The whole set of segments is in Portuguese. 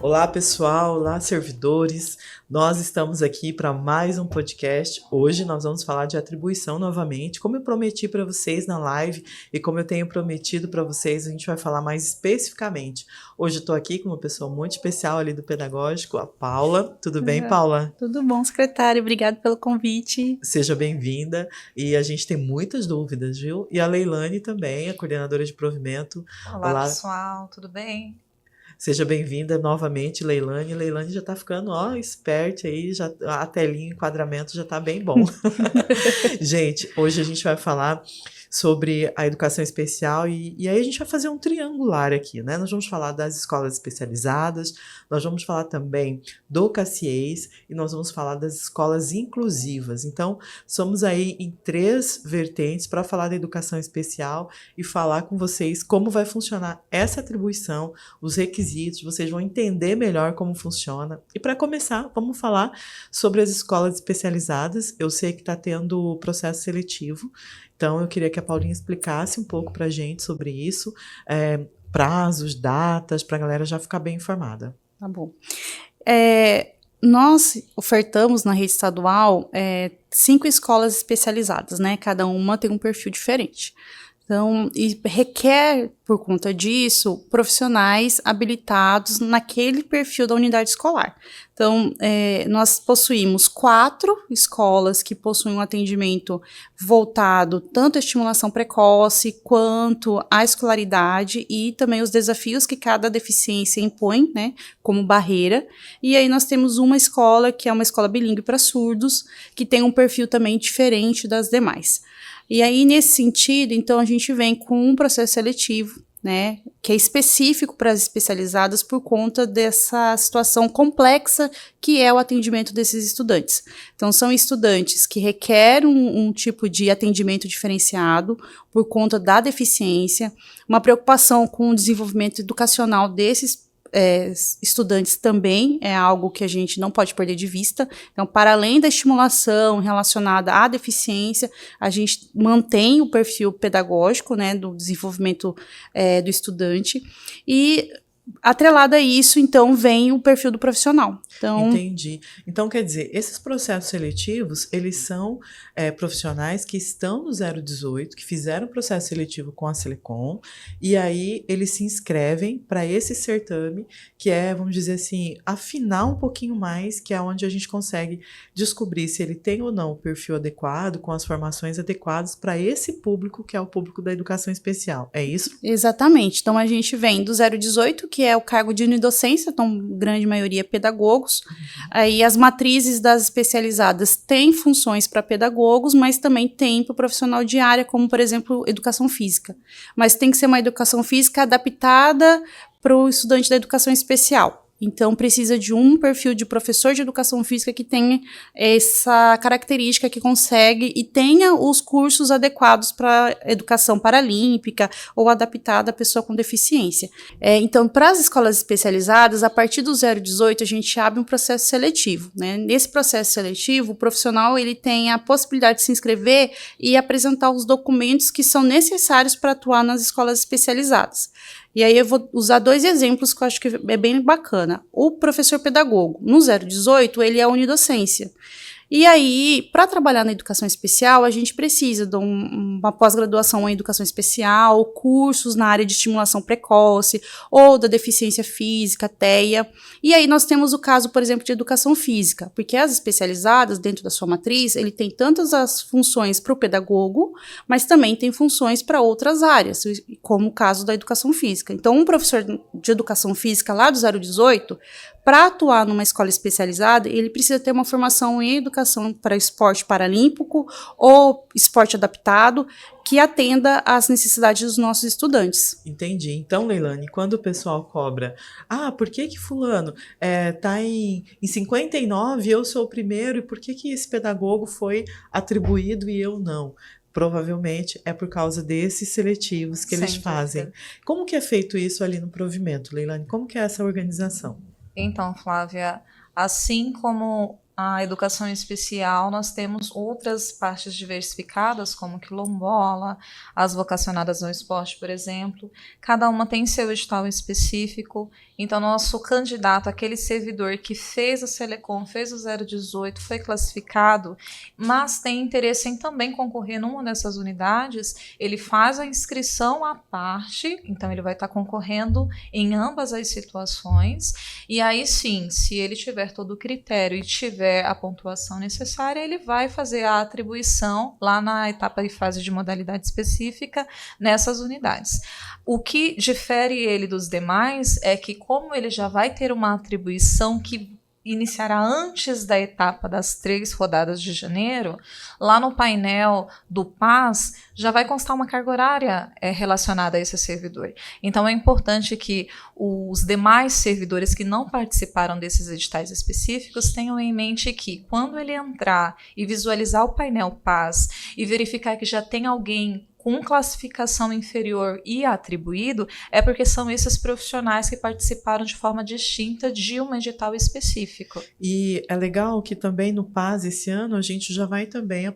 Olá pessoal, olá servidores, nós estamos aqui para mais um podcast. Hoje nós vamos falar de atribuição novamente, como eu prometi para vocês na live e como eu tenho prometido para vocês, a gente vai falar mais especificamente. Hoje eu estou aqui com uma pessoa muito especial ali do pedagógico, a Paula. Tudo bem, Paula? Tudo bom, secretário, obrigado pelo convite. Seja bem-vinda e a gente tem muitas dúvidas, viu? E a Leilane também, a coordenadora de provimento. Olá, Olá. pessoal, tudo bem? Seja bem-vinda novamente, Leilane. Leilane já tá ficando, esperta aí, já, a telinha, o enquadramento já tá bem bom. Gente, hoje a gente vai falar sobre a educação especial e aí a gente vai fazer um triangular aqui, né? Nós vamos falar das escolas especializadas, nós vamos falar também do CACIES e nós vamos falar das escolas inclusivas. Então, somos aí em 3 vertentes para falar da educação especial e falar com vocês como vai funcionar essa atribuição, os requisitos, vocês vão entender melhor como funciona. E para começar, vamos falar sobre as escolas especializadas. Eu sei que está tendo processo seletivo, então eu queria que a Paulinha explicasse um pouco para a gente sobre isso, prazos, datas, para a galera já ficar bem informada. Tá bom. Nós ofertamos na rede estadual 5 escolas especializadas, né? Cada uma tem um perfil diferente. Então, e requer, por conta disso, profissionais habilitados naquele perfil da unidade escolar. Então, nós possuímos 4 escolas que possuem um atendimento voltado tanto à estimulação precoce, quanto à escolaridade e também os desafios que cada deficiência impõe, né, como barreira. E aí nós temos uma escola, que é uma escola bilíngue para surdos, que tem um perfil também diferente das demais. E aí, nesse sentido, então, a gente vem com um processo seletivo, né, que é específico para as especializadas por conta dessa situação complexa que é o atendimento desses estudantes. Então, são estudantes que requerem um tipo de atendimento diferenciado por conta da deficiência, uma preocupação com o desenvolvimento educacional desses estudantes também é algo que a gente não pode perder de vista. Então, para além da estimulação relacionada à deficiência, a gente mantém o perfil pedagógico, né, do desenvolvimento do estudante e atrelado a isso, então, vem o perfil do profissional. Então, entendi. Então, quer dizer, esses processos seletivos, eles são profissionais que estão no 018, que fizeram processo seletivo com a Selecom, e aí eles se inscrevem para esse certame, que é, vamos dizer assim, afinar um pouquinho mais, que é onde a gente consegue descobrir se ele tem ou não o perfil adequado, com as formações adequadas para esse público, que é o público da educação especial. É isso? Exatamente. Então, a gente vem do 018, que é o cargo de unidocência, então, grande maioria pedagogos. Aí as matrizes das especializadas têm funções para pedagogos, mas também tem para o profissional de área, como, por exemplo, educação física. Mas tem que ser uma educação física adaptada para o estudante da educação especial. Então, precisa de um perfil de professor de educação física que tenha essa característica, que consegue e tenha os cursos adequados para educação paralímpica ou adaptada à pessoa com deficiência. Então, para as escolas especializadas, a partir do 018, a gente abre um processo seletivo, né? Nesse processo seletivo, o profissional ele tem a possibilidade de se inscrever e apresentar os documentos que são necessários para atuar nas escolas especializadas. E aí eu vou usar 2 exemplos que eu acho que é bem bacana. O professor pedagogo, no 018, ele é a unidocência. E aí, para trabalhar na educação especial, a gente precisa de uma pós-graduação em educação especial, cursos na área de estimulação precoce, ou da deficiência física, TEA. E aí nós temos o caso, por exemplo, de educação física, porque as especializadas, dentro da sua matriz, ele tem tantas as funções para o pedagogo, mas também tem funções para outras áreas, como o caso da educação física. Então, um professor de educação física lá do 018, para atuar numa escola especializada, ele precisa ter uma formação em educação para esporte paralímpico ou esporte adaptado, que atenda às necessidades dos nossos estudantes. Entendi. Então, Leilane, quando o pessoal cobra, por que fulano tá em 59 e eu sou o primeiro, e por que esse pedagogo foi atribuído e eu não? Provavelmente é por causa desses seletivos que eles fazem. Como que é feito isso ali no provimento, Leilane? Como que é essa organização? Então, Flávia, assim como a educação especial, nós temos outras partes diversificadas, como quilombola, as vocacionadas ao esporte, por exemplo. Cada uma tem seu edital específico. Então, nosso candidato, aquele servidor que fez a Selecom, fez o 018, foi classificado, mas tem interesse em também concorrer numa dessas unidades, ele faz a inscrição à parte, então ele vai estar concorrendo em ambas as situações, e aí sim, se ele tiver todo o critério e tiver a pontuação necessária, ele vai fazer a atribuição lá na etapa e fase de modalidade específica nessas unidades. O que difere ele dos demais é que, como ele já vai ter uma atribuição que iniciará antes da etapa das 3 rodadas de janeiro, lá no painel do PAS já vai constar uma carga horária relacionada a esse servidor. Então é importante que os demais servidores que não participaram desses editais específicos tenham em mente que, quando ele entrar e visualizar o painel PAS e verificar que já tem alguém com classificação inferior e atribuído, é porque são esses profissionais que participaram de forma distinta de um edital específico. E é legal que também no PAS esse ano a gente já vai também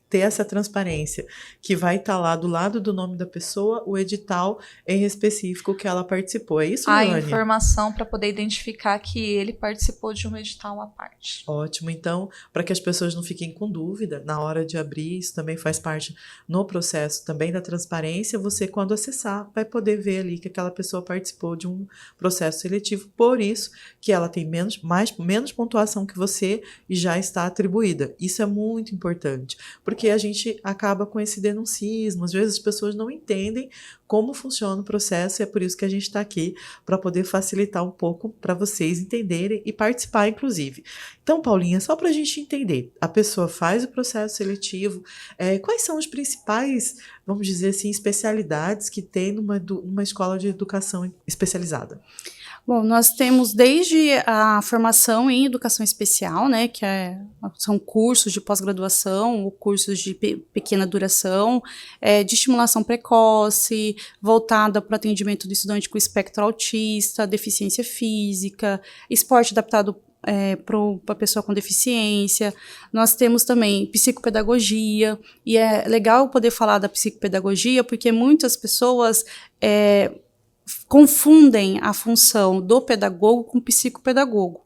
ter essa transparência, que vai estar lá do lado do nome da pessoa o edital em específico que ela participou. É isso, Milane? A informação para poder identificar que ele participou de um edital à parte. Ótimo. Então, para que as pessoas não fiquem com dúvida, na hora de abrir, isso também faz parte no processo também da transparência, você, quando acessar, vai poder ver ali que aquela pessoa participou de um processo seletivo, por isso que ela tem menos pontuação que você e já está atribuída. Isso é muito importante, porque a gente acaba com esse denuncismo, às vezes as pessoas não entendem como funciona o processo, e é por isso que a gente está aqui, para poder facilitar um pouco para vocês entenderem e participar, inclusive. Então, Paulinha, só para a gente entender, a pessoa faz o processo seletivo, quais são as principais, vamos dizer assim, especialidades que tem numa escola de educação especializada? Bom, nós temos desde a formação em educação especial, né, são cursos de pós-graduação, ou cursos de pequena duração, de estimulação precoce, voltada para o atendimento do estudante com espectro autista, deficiência física, esporte adaptado para a pessoa com deficiência. Nós temos também psicopedagogia, e é legal poder falar da psicopedagogia, porque muitas pessoas confundem a função do pedagogo com psicopedagogo,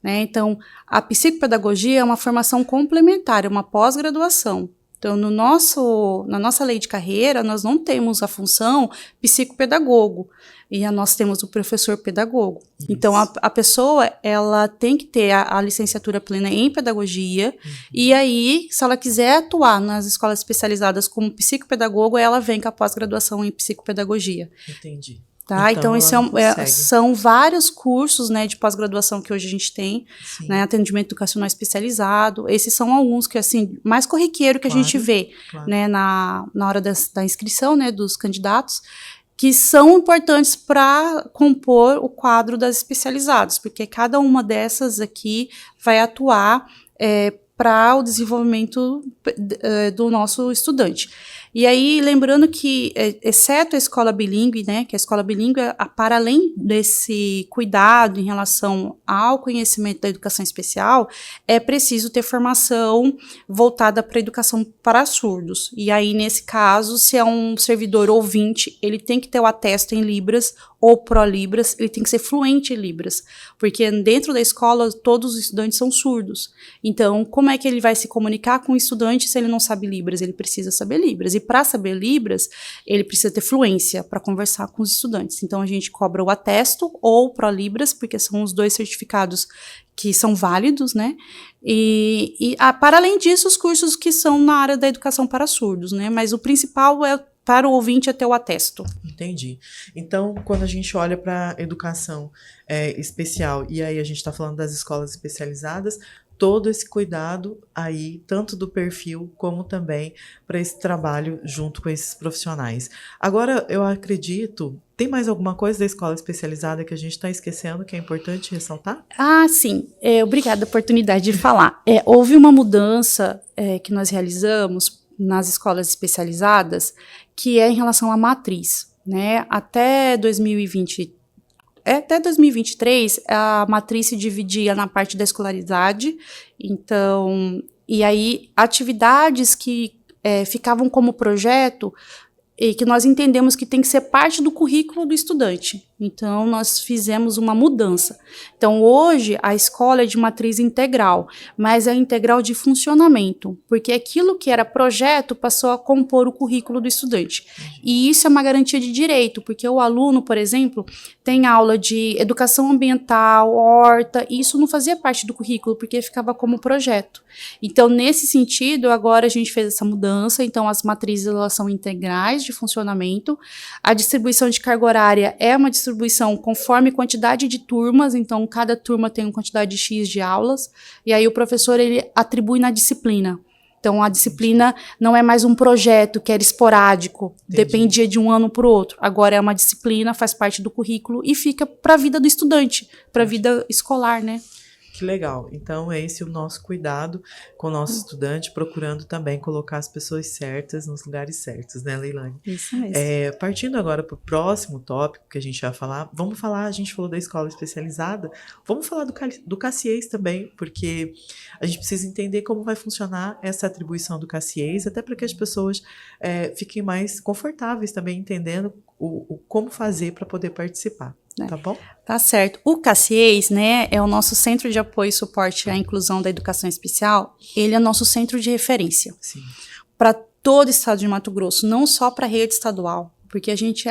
né? Então, a psicopedagogia é uma formação complementar, é uma pós-graduação. Então, na nossa lei de carreira, nós não temos a função psicopedagogo, e nós temos o professor pedagogo. Isso. Então, a pessoa, ela tem que ter a licenciatura plena em pedagogia, e aí, se ela quiser atuar nas escolas especializadas como psicopedagogo, ela vem com a pós-graduação em psicopedagogia. Entendi. Tá? Então são vários cursos, né, de pós-graduação que hoje a gente tem, né, atendimento educacional especializado. Esses são alguns que, assim, mais corriqueiro que a gente vê, né, na hora da inscrição, né, dos candidatos, que são importantes para compor o quadro das especializadas, porque cada uma dessas aqui vai atuar para o desenvolvimento do nosso estudante. E aí, lembrando que, exceto a escola bilíngue, né, que a escola bilíngue, para além desse cuidado em relação ao conhecimento da educação especial, é preciso ter formação voltada para a educação para surdos. E aí, nesse caso, se é um servidor ouvinte, ele tem que ter o atesto em Libras ou Prolibras, ele tem que ser fluente em Libras, porque dentro da escola todos os estudantes são surdos. Então, como é que ele vai se comunicar com o estudante se ele não sabe Libras? Ele precisa saber Libras. E para saber Libras, ele precisa ter fluência para conversar com os estudantes. Então, a gente cobra o atesto ou o Prolibras, porque são os dois certificados que são válidos, né? Para além disso, os cursos que são na área da educação para surdos, né? Mas o principal é para o ouvinte ter o atesto. Entendi. Então, quando a gente olha para a educação especial, e aí a gente está falando das escolas especializadas, todo esse cuidado aí, tanto do perfil, como também para esse trabalho junto com esses profissionais. Agora, eu acredito, tem mais alguma coisa da escola especializada que a gente está esquecendo, que é importante ressaltar? Ah, sim. Obrigada pela oportunidade de falar. Houve uma mudança que nós realizamos nas escolas especializadas, que é em relação à matriz, né? Até 2020, até 2023, a matriz se dividia na parte da escolaridade, então, e aí atividades que ficavam como projeto e que nós entendemos que tem que ser parte do currículo do estudante. Então, nós fizemos uma mudança. Então, hoje, a escola é de matriz integral, mas é integral de funcionamento, porque aquilo que era projeto passou a compor o currículo do estudante. E isso é uma garantia de direito, porque o aluno, por exemplo, tem aula de educação ambiental, horta, e isso não fazia parte do currículo, porque ficava como projeto. Então, nesse sentido, agora a gente fez essa mudança, então as matrizes elas são integrais de funcionamento, a distribuição de carga horária é uma distribuição conforme quantidade de turmas, então cada turma tem uma quantidade X de aulas, e aí o professor ele atribui na disciplina. Então, a disciplina não é mais um projeto que era esporádico, dependia de um ano para o outro. Agora é uma disciplina, faz parte do currículo e fica para a vida do estudante, para a vida escolar, né? Que legal. Então, é esse o nosso cuidado com o nosso estudante, procurando também colocar as pessoas certas nos lugares certos, né, Leilane? Isso mesmo. Partindo agora para o próximo tópico que a gente vai falar, a gente falou da escola especializada, vamos falar do CACIES também, porque a gente precisa entender como vai funcionar essa atribuição do CACIES, até para que as pessoas fiquem mais confortáveis também entendendo como fazer para poder participar. Tá bom? Tá certo. O CACIES, né, é o nosso Centro de Apoio e Suporte à Inclusão da Educação Especial. Ele é nosso centro de referência para todo o estado de Mato Grosso, não só para a rede estadual, porque a gente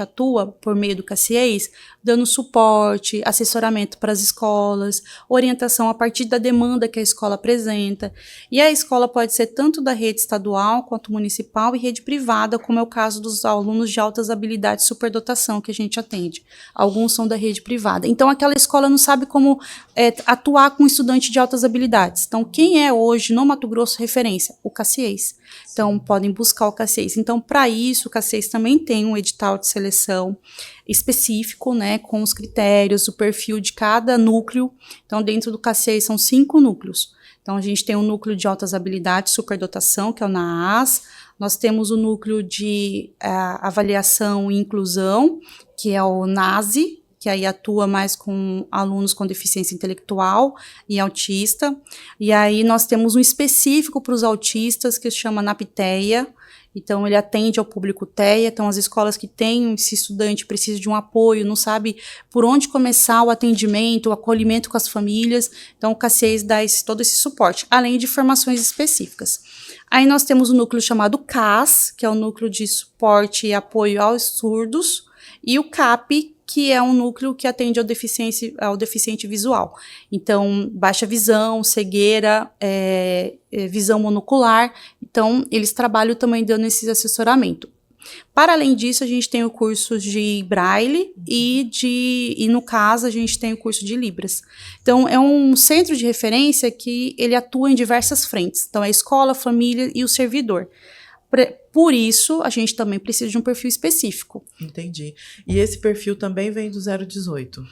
atua por meio do CACIES, dando suporte, assessoramento para as escolas, orientação a partir da demanda que a escola apresenta. E a escola pode ser tanto da rede estadual quanto municipal e rede privada, como é o caso dos alunos de altas habilidades e superdotação que a gente atende. Alguns são da rede privada. Então, aquela escola não sabe como atuar com um estudante de altas habilidades. Então, quem é hoje no Mato Grosso referência? O CACIES. Então, podem buscar o CACIES. Então, para isso, o CACIES também tem um edital de seleção específico, né, com os critérios, o perfil de cada núcleo. Então, dentro do CACIES são 5 núcleos. Então, a gente tem o núcleo de altas habilidades, superdotação, que é o NAAS. Nós temos o núcleo de avaliação e inclusão, que é o NASE, que aí atua mais com alunos com deficiência intelectual e autista. E aí nós temos um específico para os autistas, que se chama NAPTEA. Então, ele atende ao público TEA. Então, as escolas que têm esse estudante precisa de um apoio, não sabe por onde começar o atendimento, o acolhimento com as famílias. Então, o CACIES dá todo esse suporte, além de formações específicas. Aí nós temos o núcleo chamado CAS, que é o núcleo de suporte e apoio aos surdos, e o CAP, que é um núcleo que atende ao deficiente visual. Então, baixa visão, cegueira, visão monocular. Então, eles trabalham também dando esse assessoramento. Para além disso, a gente tem o curso de Braille e no caso, a gente tem o curso de Libras. Então, é um centro de referência que ele atua em diversas frentes. Então, é a escola, a família e o servidor. Por isso, a gente também precisa de um perfil específico. Entendi. E esse perfil também vem do 018?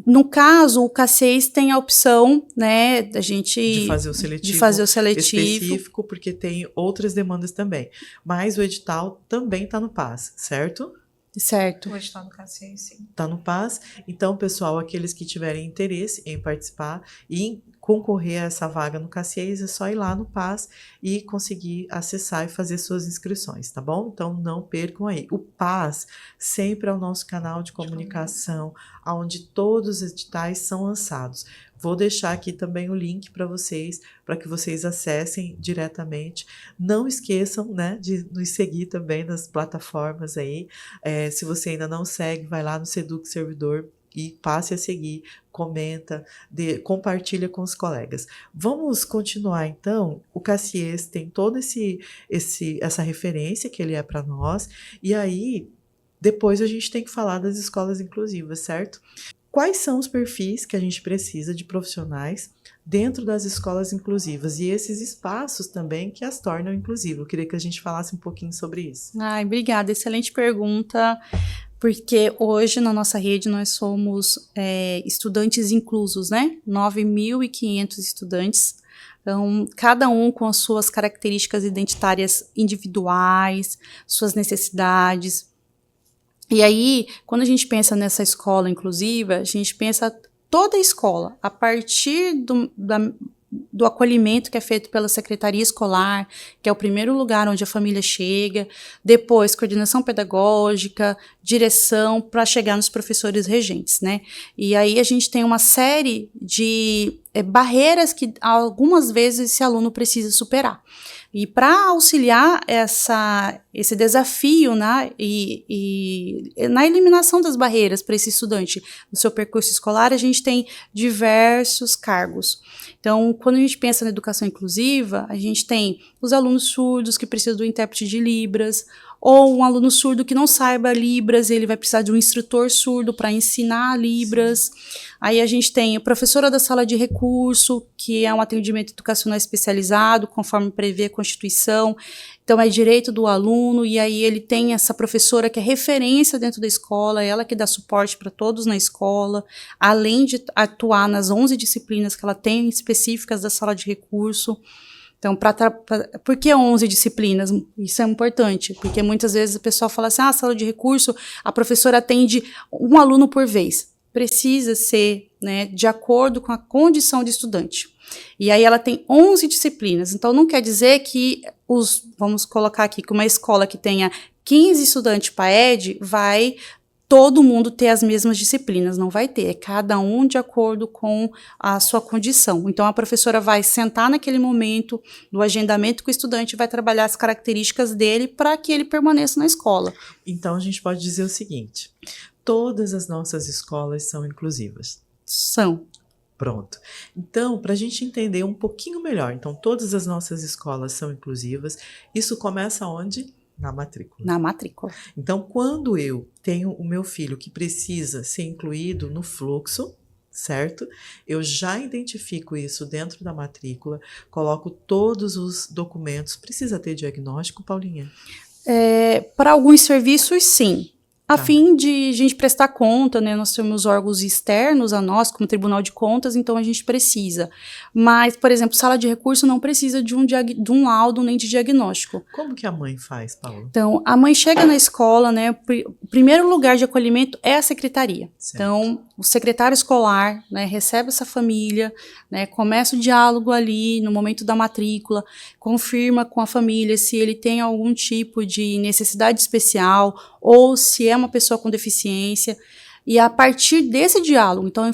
No caso, o CACIES tem a opção, né, de fazer o seletivo específico, porque tem outras demandas também. Mas o edital também está no PAS, certo? Certo. O edital do CACIES, sim. Está no PAS. Então, pessoal, aqueles que tiverem interesse em participar e em concorrer a essa vaga no CACIES, é só ir lá no PAS e conseguir acessar e fazer suas inscrições, tá bom? Então, não percam aí. O PAS sempre é o nosso canal de comunicação, onde todos os editais são lançados. Vou deixar aqui também o link para que vocês acessem diretamente. Não esqueçam, né, de nos seguir também nas plataformas aí. Se você ainda não segue, vai lá no Seduc Servidor e passe a seguir, comenta, compartilha com os colegas. Vamos continuar então. O CACIES tem toda essa referência que ele é para nós, e aí depois a gente tem que falar das escolas inclusivas, certo? Quais são os perfis que a gente precisa de profissionais dentro das escolas inclusivas e esses espaços também que as tornam inclusivas? Eu queria que a gente falasse um pouquinho sobre isso. Ai, obrigada, excelente pergunta. Porque hoje na nossa rede nós somos estudantes inclusos, né? 9.500 estudantes. Então, cada um com as suas características identitárias individuais, suas necessidades. E aí, quando a gente pensa nessa escola inclusiva, a gente pensa toda a escola, a partir do acolhimento que é feito pela secretaria escolar, que é o primeiro lugar onde a família chega, depois coordenação pedagógica, direção, para chegar nos professores regentes, né? E aí a gente tem uma série de barreiras que algumas vezes esse aluno precisa superar. E para auxiliar esse desafio, né, e na eliminação das barreiras para esse estudante no seu percurso escolar, a gente tem diversos cargos. Então, quando a gente pensa na educação inclusiva, a gente tem os alunos surdos que precisam do intérprete de Libras, ou um aluno surdo que não saiba Libras, ele vai precisar de um instrutor surdo para ensinar Libras. Aí a gente tem a professora da sala de recurso, que é um atendimento educacional especializado, conforme prevê a Constituição. Então, é direito do aluno, e aí ele tem essa professora que é referência dentro da escola, ela que dá suporte para todos na escola, além de atuar nas 11 disciplinas que ela tem específicas da sala de recurso. Então, por que 11 disciplinas? Isso é importante, porque muitas vezes o pessoal fala assim, sala de recurso, a professora atende um aluno por vez. Precisa ser, né, de acordo com a condição de estudante. E aí ela tem 11 disciplinas, então não quer dizer que vamos colocar aqui, que uma escola que tenha 15 estudantes PAED vai todo mundo ter as mesmas disciplinas, não vai ter, é cada um de acordo com a sua condição. Então, a professora vai sentar naquele momento do agendamento com o estudante e vai trabalhar as características dele para que ele permaneça na escola. Então, a gente pode dizer o seguinte, todas as nossas escolas são inclusivas. São. Pronto. Então, para a gente entender um pouquinho melhor, então todas as nossas escolas são inclusivas, isso começa onde? Na matrícula. Na matrícula. Então, quando eu tenho o meu filho que precisa ser incluído no fluxo, certo? Eu já identifico isso dentro da matrícula, coloco todos os documentos. Precisa ter diagnóstico, Paulinha? Para alguns serviços, sim. A Tá. fim de a gente prestar conta, né? Nós temos órgãos externos a nós, como o Tribunal de Contas, então a gente precisa. Mas, por exemplo, sala de recurso não precisa de um laudo nem de diagnóstico. Como que a mãe faz, Paula? Então, a mãe chega na escola, né? O primeiro lugar de acolhimento é a secretaria. Certo. Então, o secretário escolar, né, recebe essa família, né, começa o diálogo ali no momento da matrícula, confirma com a família se ele tem algum tipo de necessidade especial ou se é uma pessoa com deficiência. E a partir desse diálogo, então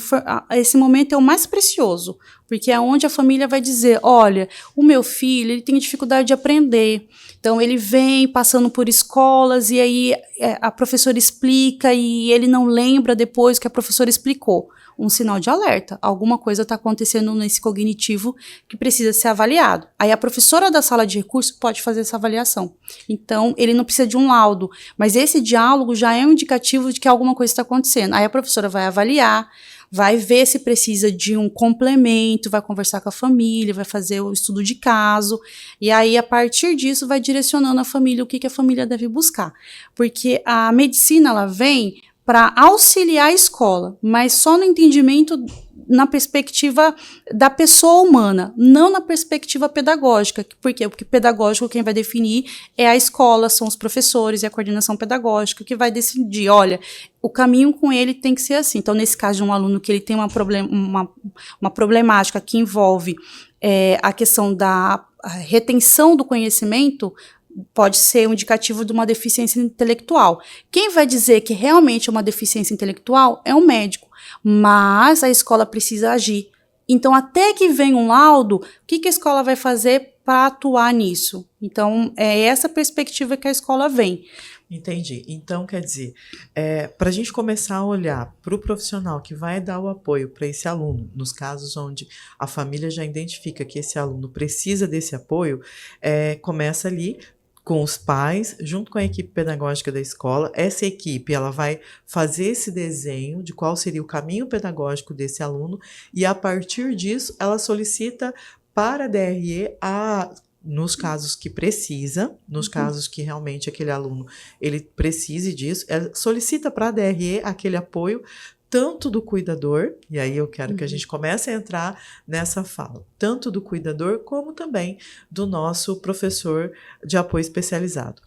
esse momento é o mais precioso, porque é onde a família vai dizer, olha, o meu filho ele tem dificuldade de aprender, então ele vem passando por escolas e aí a professora explica e ele não lembra depois que a professora explicou. Um sinal de alerta, alguma coisa está acontecendo nesse cognitivo que precisa ser avaliado. Aí a professora da sala de recurso pode fazer essa avaliação. Então, ele não precisa de um laudo, mas esse diálogo já é um indicativo de que alguma coisa está acontecendo. Aí a professora vai avaliar, vai ver se precisa de um complemento, vai conversar com a família, vai fazer o estudo de caso, e aí a partir disso vai direcionando a família o que a família deve buscar. Porque a medicina, ela vem para auxiliar a escola, mas só no entendimento na perspectiva da pessoa humana, não na perspectiva pedagógica. Por quê? Porque pedagógico quem vai definir é a escola, são os professores e a coordenação pedagógica que vai decidir, olha, o caminho com ele tem que ser assim. Então, nesse caso de um aluno que ele tem uma problemática que envolve a questão da retenção do conhecimento, pode ser um indicativo de uma deficiência intelectual. Quem vai dizer que realmente é uma deficiência intelectual é um médico, mas a escola precisa agir. Então, até que venha um laudo, o que a escola vai fazer para atuar nisso? Então, é essa perspectiva que a escola vem. Entendi. Então, quer dizer, para a gente começar a olhar para o profissional que vai dar o apoio para esse aluno, nos casos onde a família já identifica que esse aluno precisa desse apoio, começa ali com os pais, junto com a equipe pedagógica da escola. Essa equipe ela vai fazer esse desenho de qual seria o caminho pedagógico desse aluno e, a partir disso, ela solicita para a DRE nos casos que precisa, nos casos que realmente aquele aluno ele precise disso, solicita para a DRE aquele apoio tanto do cuidador, e aí eu quero que a gente comece a entrar nessa fala, tanto do cuidador como também do nosso professor de apoio especializado.